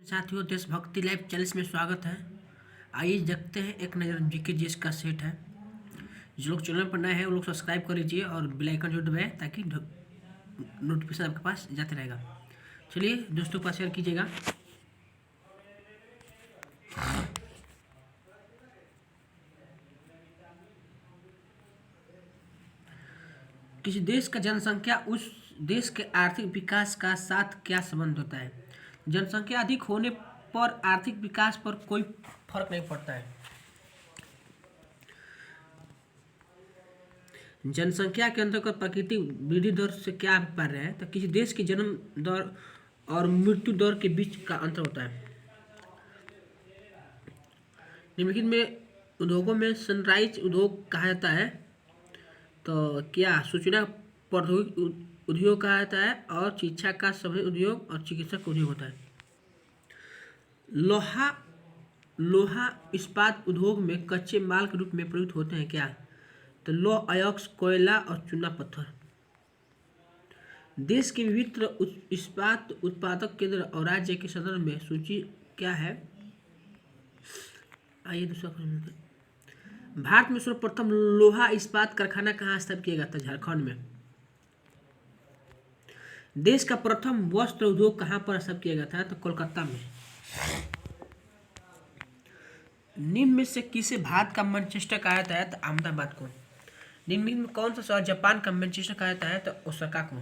साथियों, देशभक्ति live channel में स्वागत है। आइए देखते हैं एक नज़र जीके जीएस का सेट है। जो लोग चैनल पर नए हैं वो लोग सब्सक्राइब कर लीजिए और बेल आइकन जरूर दबाएं ताकि नोटिफिकेशन आपके पास जाते रहेगा। चलिए दोस्तों के पास शेयर कीजिएगा। किसी देश का जनसंख्या उस देश के आर्थिक विकास का साथ क्या संबंध होता है? जनसंख्या अधिक होने पर आर्थिक विकास पर कोई फर्क नहीं पड़ता है। जनसंख्या के अंतर्गत प्राकृतिक वृद्धि दर से क्या अभिप्राय है? तो किसी देश की जन्म दर और मृत्यु दर के बीच का अंतर होता है। निम्नलिखित में उद्योगों में सनराइज उद्योग कहा जाता है तो क्या सूचना प्रौद्योगिकी उद्योग कहा जाता है, और शिक्षा का सभी उद्योग और चिकित्सक उद्योग होता है। लोहा इस्पात उद्योग में कच्चे माल के रूप में प्रयुक्त होते हैं क्या? तो लौह अयस्क, कोयला और चूना पत्थर। देश के विभिन्न इस्पात उत्पादक केंद्र और राज्य के संदर्भ में सूची क्या है? आइए दूसरा प्रश्न। भारत में सर्वप्रथम लोहा इस्पात कारखाना कहाँ स्थापित किया गया था? झारखंड में। देश का प्रथम वस्त्र उद्योग कहाँ पर स्थापित किया गया था? तो कोलकाता में। निम्न में से किसे भारत का मैनचेस्टर कहा जाता है? तो अहमदाबाद को। निम्न में कौन सा शहर जापान का मैनचेस्टर कहा जाता है? तो ओसाका को।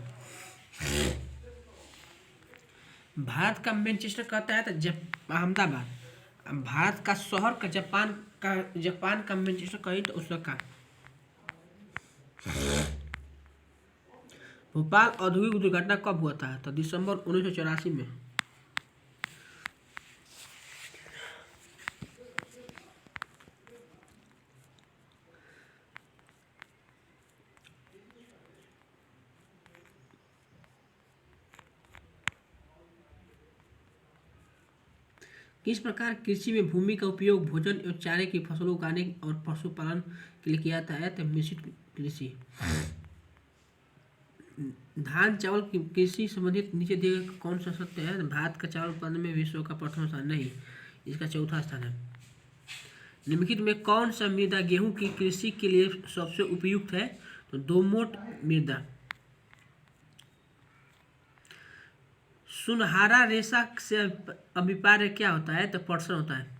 भारत का मैनचेस्टर कहता है तो अहमदाबाद। भारत का शहर का जापान का मैनचेस्टर कही तो ओसाका। भोपाल औद्योगिक दुर्घटना कब हुआ था? तो दिसंबर 1984 में। किस प्रकार कृषि में भूमि का उपयोग भोजन एवं चारे की फसलों उगाने और पशुपालन के लिए किया जाता है? तो मिश्रित कृषि। धान चावल की कृषि संबंधित नीचे दिए गए कौन सा सत्य है? भारत का चावल उत्पादन में विश्व का प्रथम स्थान नहीं, इसका चौथा स्थान है। निम्नलिखित में कौन सा मृदा गेहूं की कृषि के लिए सबसे उपयुक्त है? तो दोमट मृदा। सुनहरा रेशा से अभिप्राय क्या होता है? तो पटसन होता है।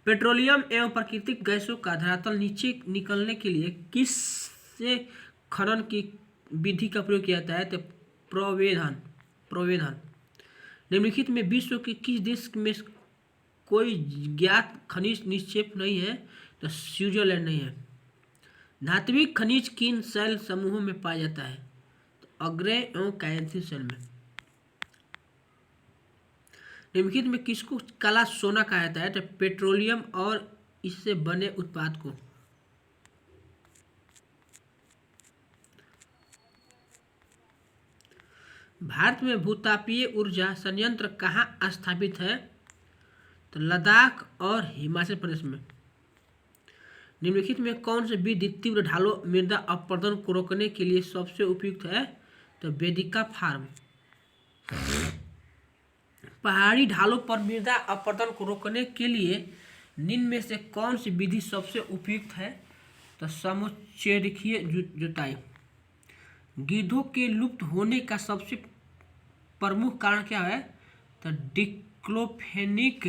पेट्रोलियम एवं प्राकृतिक गैसों का धरातल नीचे निकलने के लिए किस से खनन की विधि का प्रयोग किया जाता है? तो प्रोवेधन। निम्नलिखित में विश्व के किस देश में कोई ज्ञात खनिज निक्षेप नहीं है? तो स्विट्जरलैंड नहीं है। धात्विक खनिज किन शैल समूहों में पाया जाता है? तो अग्नेय एवं कायांतिन शैल में। निम्नलिखित में किसको काला सोना कहा जाता है? तो पेट्रोलियम और इससे बने उत्पाद को। भारत में भूतापीय ऊर्जा संयंत्र कहाँ स्थापित है? तो लद्दाख और हिमाचल प्रदेश में। निम्नलिखित में कौन से विधि तीव्र ढालों मृदा अपरदन को रोकने के लिए सबसे उपयुक्त है? तो वेदिका फार्म। पहाड़ी ढालों पर मृदा अपरदन को रोकने के लिए निम्न में से कौन सी विधि सबसे उपयुक्त है? तो समुच्चयरेखीय जुताई। गिद्धों के लुप्त होने का सबसे प्रमुख कारण क्या है? तो डिक्लोफेनिक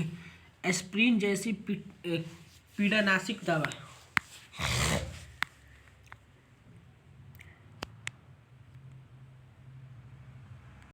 एस्पिरिन जैसी कीटनाशक दवा।